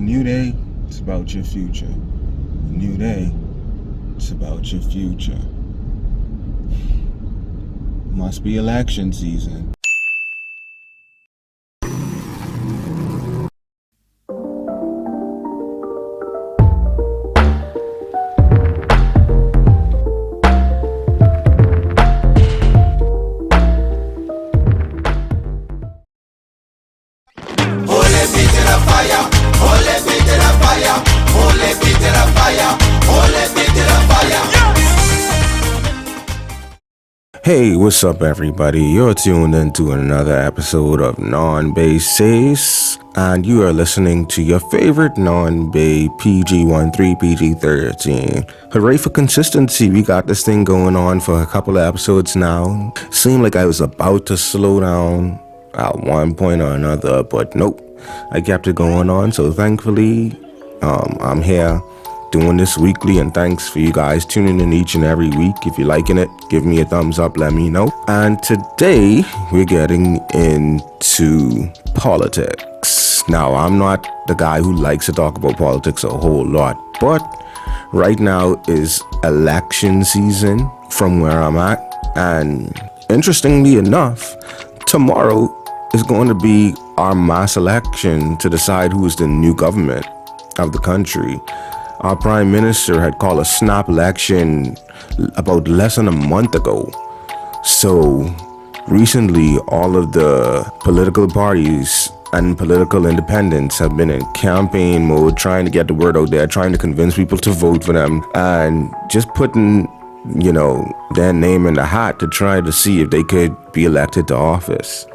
new day, it's about your future. A new day, it's about your future. Must be election season. Hey, what's up everybody? You're tuned into another episode of Bae Says, and you are listening to your favorite non-Bae PG-13, PG-13. Hooray for consistency, we got this thing going on for a couple of episodes now. Seemed like I was about to slow down at one point or another, but nope, I kept it going on, so thankfully, I'm here doing this weekly, and thanks for you guys tuning in each and every week. If you're liking it, give me a thumbs up, let me know. And today we're getting into politics. Now, I'm not the guy who likes to talk about politics a whole lot, but right now is election season from where I'm at, and interestingly enough, tomorrow is going to be our mass election to decide who is the new government of the country. Our prime minister had called a snap election about less than a month ago. So recently, all of the political parties and political independents have been in campaign mode, trying to get the word out there, trying to convince people to vote for them, and just putting, their name in the hat to try to see if they could be elected to office.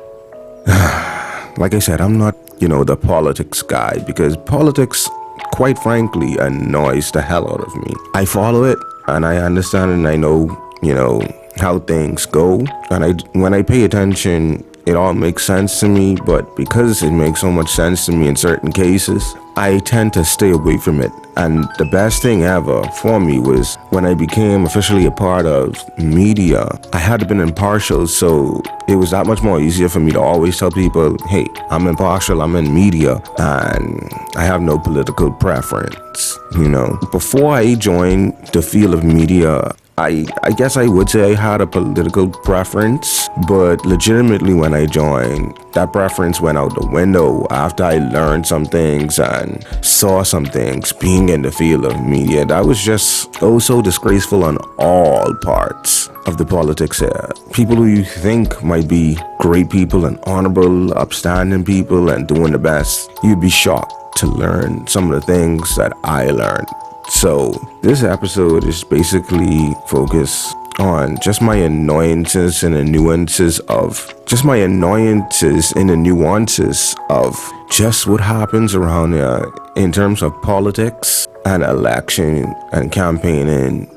Like I said, I'm not, the politics guy, because politics, quite frankly, annoys the hell out of me. I follow it and I understand and I know, how things go. And when I pay attention, it all makes sense to me. But because it makes so much sense to me in certain cases, I tend to stay away from it. And the best thing ever for me was when I became officially a part of media. I had to be impartial, so it was that much more easier for me to always tell people, hey, I'm impartial, I'm in media, and I have no political preference, Before I joined the field of media, I guess I would say I had a political preference, but legitimately when I joined, that preference went out the window after I learned some things and saw some things being in the field of media. That was just so disgraceful on all parts of the politics here. People who you think might be great people and honorable, upstanding people and doing the best, you'd be shocked to learn some of the things that I learned. So this episode is basically focused on just my annoyances and the nuances of just what happens around here in terms of politics and election and campaigning,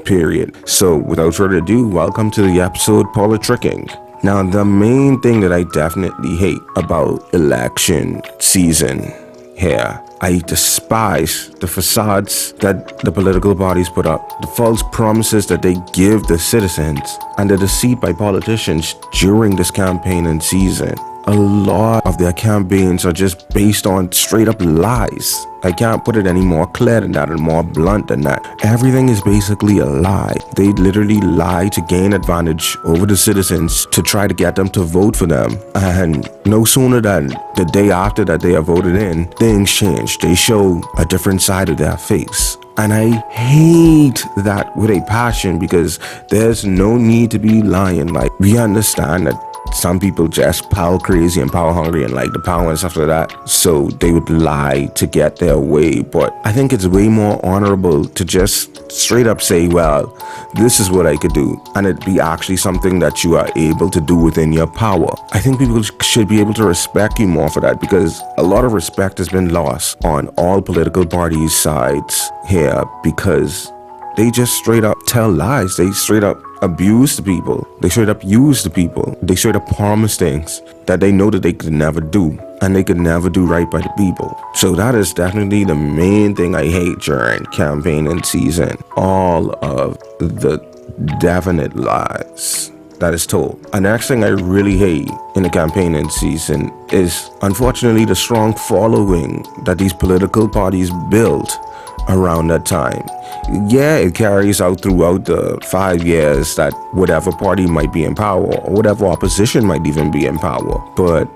period. So without further ado, welcome to the episode Politricking. Now, the main thing that I definitely hate about election season here, I despise the facades that the political parties put up, the false promises that they give the citizens, and the deceit by politicians during this campaigning season. A lot of their campaigns are just based on straight up lies. I can't put it any more clear than that and more blunt than that. Everything is basically a lie. They literally lie to gain advantage over the citizens to try to get them to vote for them. And no sooner than the day after that they are voted in, things change. They show a different side of their face. And I hate that with a passion, because there's no need to be lying. Like, we understand that some people just power crazy and power hungry and like the power and stuff like that, so they would lie to get their way. But I think it's way more honorable to just straight up say, well, this is what I could do, and it be actually something that you are able to do within your power. I think people should be able to respect you more for that, because a lot of respect has been lost on all political parties' sides here, because they just straight up tell lies. They straight up abuse the people. They straight up use the people. They straight up promise things that they know that they could never do, and they could never do right by the people. So that is definitely the main thing I hate during campaigning season. All of the definite lies. that is told. And the next thing I really hate in the campaigning season is, unfortunately, the strong following that these political parties built around that time. Yeah, it carries out throughout the 5 years that whatever party might be in power or whatever opposition might even be in power. But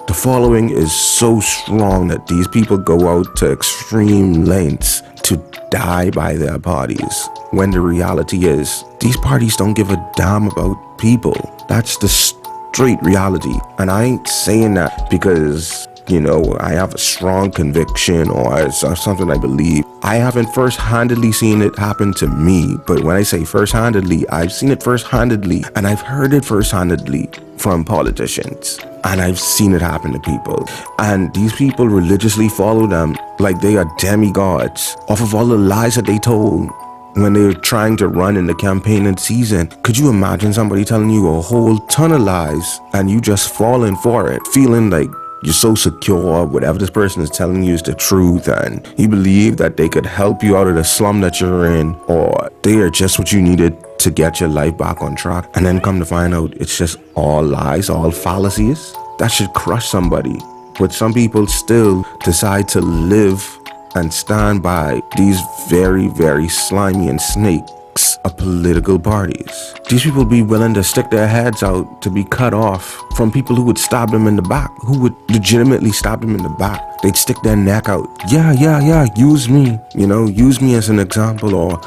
the following is so strong that these people go out to extreme lengths to die by their parties, when the reality is these parties don't give a damn about people. That's the straight reality. And I ain't saying that because, I have a strong conviction or it's something I believe. I haven't first-handedly seen it happen to me, but when I say first-handedly, I've seen it first-handedly and I've heard it first-handedly from politicians. And I've seen it happen to people. And these people religiously follow them like they are demigods off of all the lies that they told when they were trying to run in the campaigning season. Could you imagine somebody telling you a whole ton of lies and you just falling for it, feeling like you're so secure, whatever this person is telling you is the truth, and you believe that they could help you out of the slum that you're in, or they are just what you needed to get your life back on track, and then come to find out it's just all lies, all fallacies? That should crush somebody. But some people still decide to live and stand by these very, very slimy and snakes of political parties. These people be willing to stick their heads out to be cut off from people who would stab them in the back, who would legitimately stab them in the back. They'd stick their neck out. Yeah, use me, use me as an example, or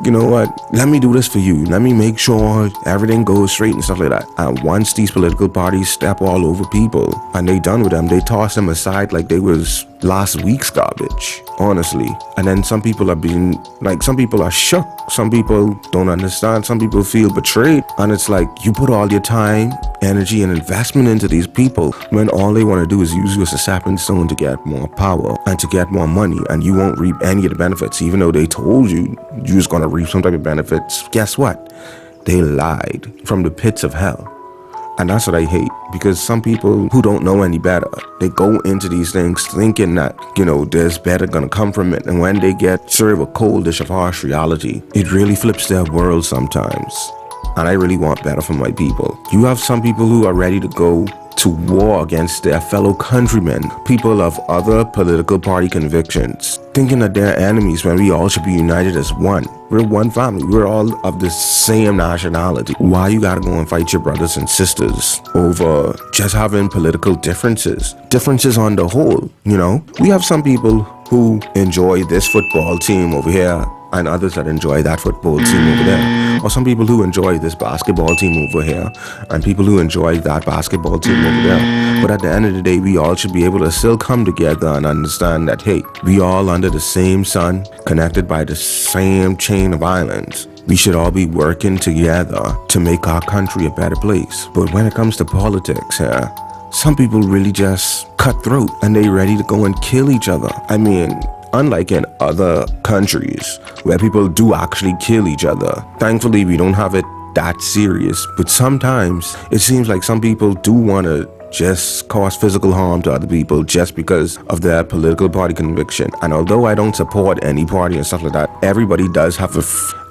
you know what, let me do this for you. Let me make sure everything goes straight and stuff like that. And once these political parties step all over people and they done with them, they toss them aside like they was last week's garbage, honestly. And then some people are shook. Some people don't understand. Some people feel betrayed. And it's like, you put all your time, energy, and investment into these people when all they want to do is use you as a stepping stone to get more power and to get more money, and you won't reap any of the benefits, even though they told you you was going to reap some type of benefits. Guess what? They lied from the pits of hell. And that's what I hate, because some people who don't know any better, they go into these things thinking that, there's better gonna come from it. And when they get served a cold dish of harsh reality, it really flips their world sometimes. And I really want better for my people. You have some people who are ready to go to war against their fellow countrymen, people of other political party convictions, thinking that they're enemies when we all should be united as one. We're one family. We're all of the same nationality. Why you gotta go and fight your brothers and sisters over just having political differences? Differences on the whole, We have some people who enjoy this football team over here and others that enjoy that football team over there. Or some people who enjoy this basketball team over here and people who enjoy that basketball team over there. But at the end of the day, we all should be able to still come together and understand that, hey, we all under the same sun, connected by the same chain of islands. We should all be working together to make our country a better place. But when it comes to politics here, some people really just cutthroat and they ready to go and kill each other. I mean, unlike in other countries where people do actually kill each other, thankfully we don't have it that serious. But sometimes it seems like some people do want to just cause physical harm to other people just because of their political party conviction. And although I don't support any party and stuff like that, everybody does have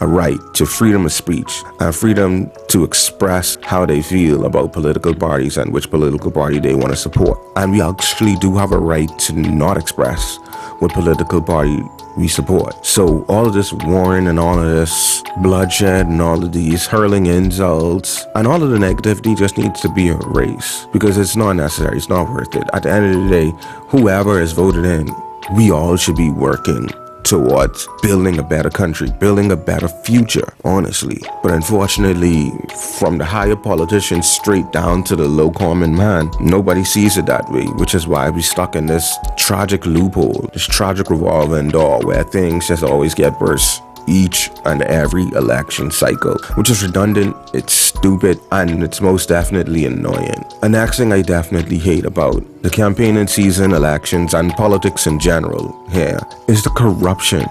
a right to freedom of speech and freedom to express how they feel about political parties and which political party they want to support. And we actually do have a right to not express what political party we support. So all of this warring and all of this bloodshed and all of these hurling insults and all of the negativity just needs to be erased, because it's not necessary. It's not worth it. At the end of the day, whoever is voted in, we all should be working towards building a better country, building a better future, honestly. But unfortunately, from the higher politicians straight down to the low common man, nobody sees it that way, which is why we're stuck in this tragic loophole, this tragic revolving door where things just always get worse each and every election cycle, which is redundant, it's stupid, and it's most definitely annoying. And next thing I definitely hate about the campaigning season, elections, and politics in general here is the corruption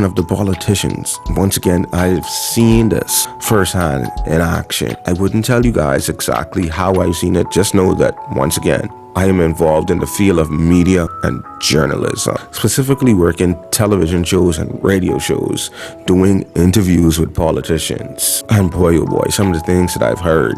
of the politicians. Once again, I've seen this firsthand in action. I wouldn't tell you guys exactly how I've seen it, just know that, once again, I am involved in the field of media and journalism, specifically working television shows and radio shows, doing interviews with politicians. And boy, oh boy, some of the things that I've heard.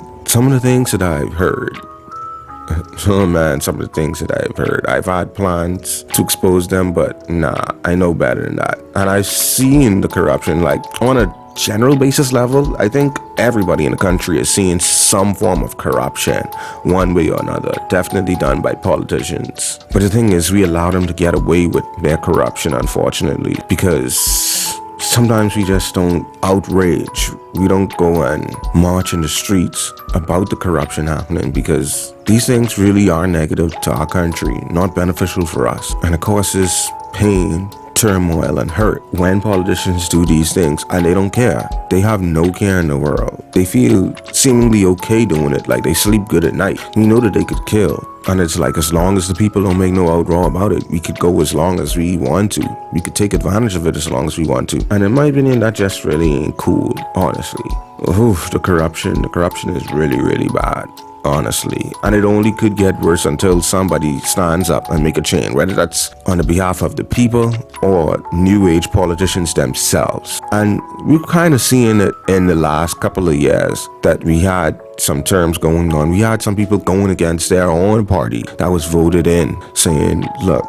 Oh man, some of the things that I've heard. I've had plans to expose them, but nah, I know better than that. And I've seen the corruption, like on a general basis level. I think everybody in the country is seeing some form of corruption, one way or another, definitely done by politicians. But the thing is, we allow them to get away with their corruption, unfortunately, because sometimes we just don't outrage. We don't go and march in the streets about the corruption happening, because these things really are negative to our country, not beneficial for us, and it causes pain, turmoil, and hurt when politicians do these things, and they don't care. They have no care in the world. They feel seemingly okay doing it, like they sleep good at night. We know that they could kill, and it's like, as long as the people don't make no outroar about it, we could go as long as we want to. We could take advantage of it as long as we want to. And in my opinion, that just really ain't cool, honestly. Oof, the corruption is really, really bad, honestly. And it only could get worse until somebody stands up and make a change, whether that's on the behalf of the people or new age politicians themselves. And we're kind of seeing it in the last couple of years that we had some terms going on. We had some people going against their own party that was voted in, saying, look,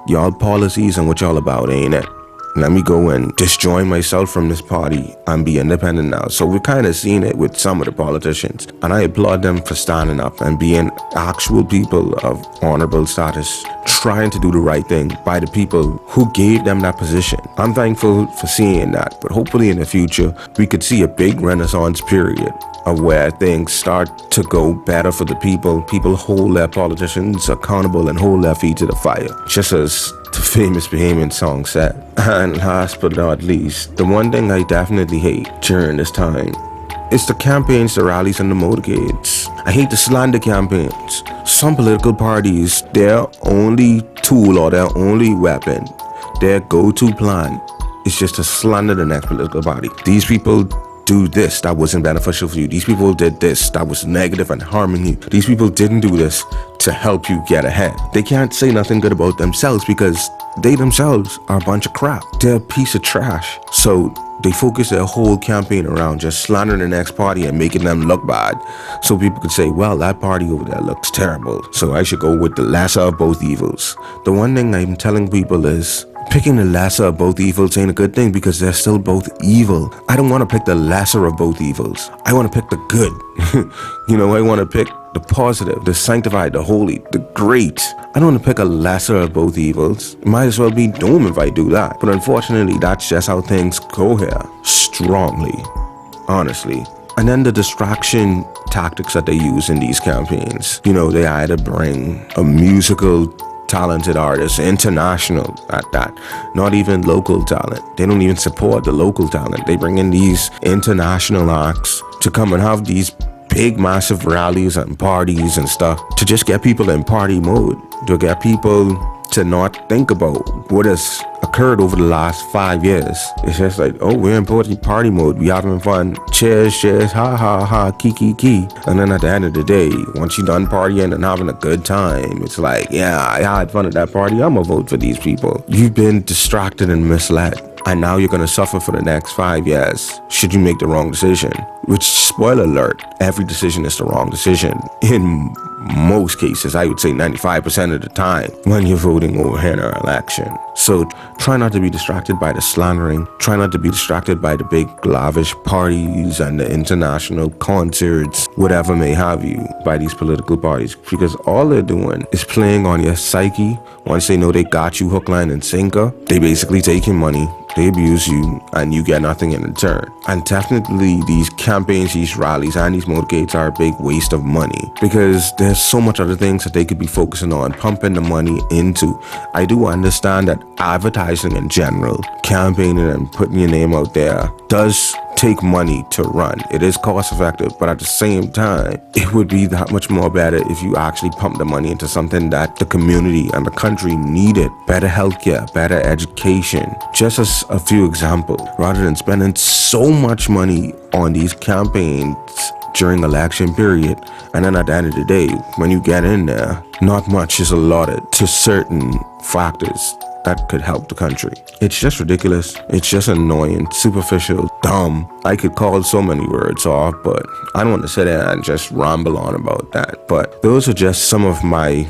y'all policies and what y'all about ain't it. Let me go and disjoin myself from this party and be independent now. So we're kind of seeing it with some of the politicians. And I applaud them for standing up and being actual people of honorable status, trying to do the right thing by the people who gave them that position. I'm thankful for seeing that. But hopefully in the future, we could see a big renaissance period of where things start to go better for the people. People hold their politicians accountable and hold their feet to the fire, just as the famous Bahamian song said. And last but not least, the one thing I definitely hate during this time is the campaigns, the rallies, and the motorcades. I hate the slander campaigns. Some political parties, their only tool or their only weapon, their go-to plan is just to slander the next political party. These people do this that wasn't beneficial for you. These people did this that was negative and harming you. These people didn't do this to help you get ahead. They can't say nothing good about themselves because they themselves are a bunch of crap. They're a piece of trash. So they focus their whole campaign around just slandering the next party and making them look bad. So people could say, well, that party over there looks terrible, so I should go with the lesser of both evils. The one thing I'm telling people is, picking the lesser of both evils ain't a good thing, because they're still both evil. I don't want to pick the lesser of both evils. I want to pick the good. I want to pick the positive, the sanctified, the holy, the great. I don't want to pick a lesser of both evils. It might as well be doom if I do that. But unfortunately, that's just how things go here. Strongly. Honestly. And then the distraction tactics that they use in these campaigns. They either bring a musical talented artists, international at that, not even local talent. They don't even support the local talent. They bring in these international acts to come and have these big massive rallies and parties and stuff to just get people in party mode, to get people to not think about what has occurred over the last 5 years. It's just like, oh, we're in party mode, we having fun, cheers, ha ha ha, key. And then at the end of the day, once you're done partying and having a good time, it's like, yeah, I had fun at that party, I'm gonna vote for these people. You've been distracted and misled, and now you're gonna suffer for the next 5 years should you make the wrong decision. Which, spoiler alert, every decision is the wrong decision in most cases. I would say 95% of the time when you're voting over in an election. So try not to be distracted by the slandering. Try not to be distracted by the big lavish parties and the international concerts, whatever may have you, by these political parties, because all they're doing is playing on your psyche. Once they know they got you hook, line, and sinker, they basically take your money, they abuse you, and you get nothing in return. And definitely these campaigns, these rallies, and these motorcades are a big waste of money, because there's so much other things that they could be focusing on, pumping the money into. I do understand that advertising in general, campaigning and putting your name out there, does take money to run. It is cost effective, but at the same time, it would be that much more better if you actually pump the money into something that the community and the country needed. Better healthcare, better education, just as a few examples, rather than spending so much money on these campaigns during election period. And then at the end of the day, when you get in there, not much is allotted to certain factors that could help the country. It's just ridiculous. It's just annoying, superficial, dumb. I could call so many words off, but I don't want to sit there and just ramble on about that. But those are just some of my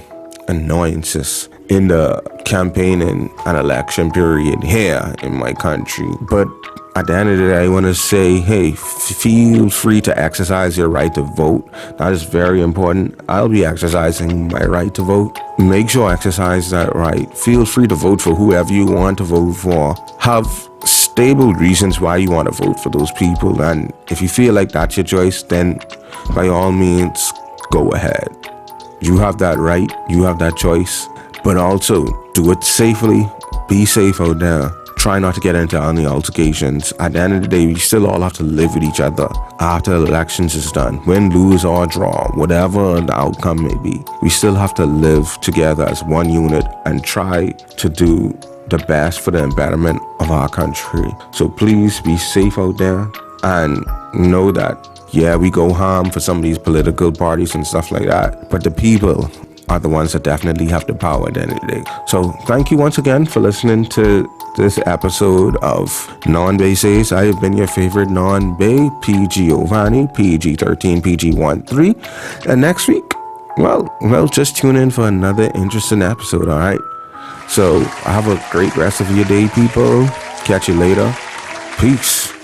annoyances in the campaigning and election period here in my country. But at the end of the day, I want to say, hey, feel free to exercise your right to vote. That is very important. I'll be exercising my right to vote. Make sure I exercise that right. Feel free to vote for whoever you want to vote for. Have stable reasons why you want to vote for those people. And if you feel like that's your choice, then by all means, go ahead. You have that right. You have that choice. But also, do it safely. Be safe out there. Try not to get into any altercations. At the end of the day, we still all have to live with each other after the elections is done. Win, lose, or draw, whatever the outcome may be, we still have to live together as one unit and try to do the best for the betterment of our country. So please be safe out there and know that, yeah, we go harm for some of these political parties and stuff like that, but the people are the ones that definitely have the power at the end of the day. So thank you once again for listening to this episode of Non Bae Says. I have been your favorite non-Bae, PG Giovanni, PG-13, PG-13. And next week, well, just tune in for another interesting episode, all right? So have a great rest of your day, people. Catch you later. Peace.